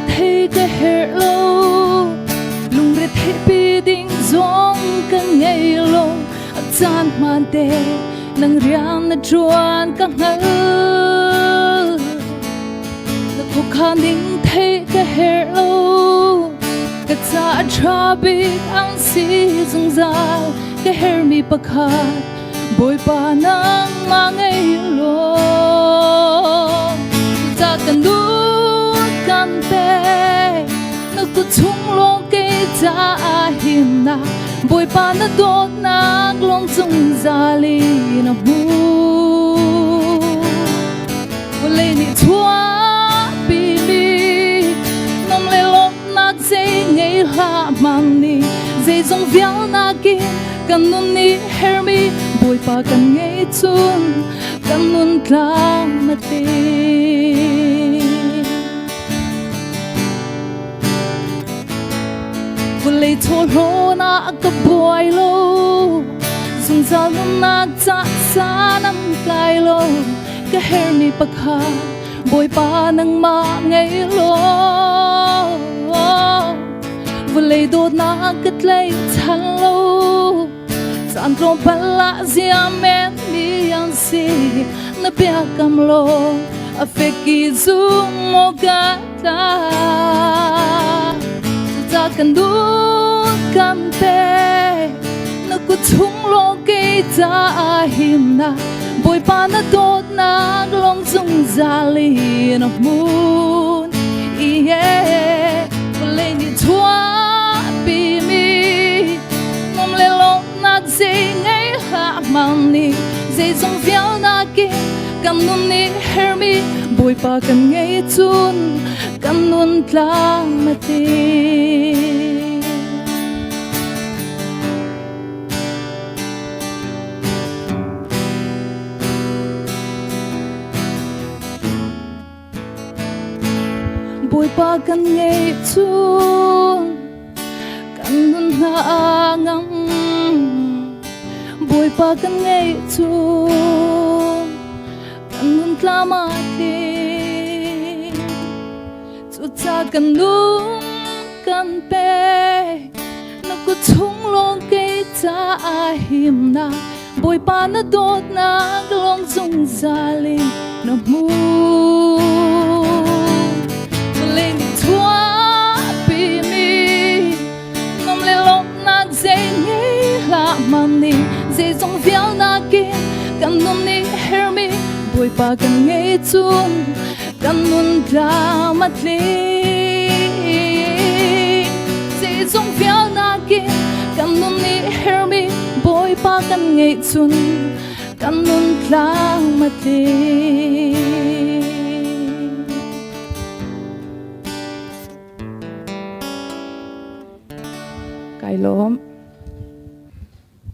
thấy cái hệ lâu lùng rệt thấy bi đinh giông cả ngày lâu chan man te nang riam na chuan ka ngal na thu khan ding thấy cái hệ lâu cái cha tra bi ang si zung za cái hệ mi pakhat bồi pa nang ma ngày lo ta kan du kan te na ku chung long ke cha him na bồi pa na dot na long chung za li na mu le ni chua bi mi nom le lom na ze ngei ha mang ni ze zong vial na ki kan nun ni her mi bồi pa kan ngei chun kan nun tlang ma ti lệ thô lô na ka boy lo zung za na cha sa nam kai lo ka her mi pakha boy pa nang ma ngai lo lệ do na ka tlai chan lo chan tro pala zia men mi yang si na pya kam lo afeki zum mo ga ta kan du kan te na ku chung lo ke cha him na bồi pa na dot na long zung za li na moon yeah le ni thua bi mi mom le long na ze ngai ha mang ni ze zong vial na ki kan nun ni her mi bồi pa kan ngai chun kan nun tlang ma ti bồi pa kan ngai chun kan nun na ngam bồi pa kan ngai chun kan nun tlang ma ti cha kan lung kan pe na ku chung long ke cha him na bồi pa na dot na long zung za li na mu le ni thua bi mi nom le long na ze ngai la mam ni ze zong vial na ki kan nom ni her mi bồi pa kan ngai chun kan nun tla mat li ze zong vial na ki kan nun ni her mi bồi pa kan ngai chun kan nun tla mat li kai lom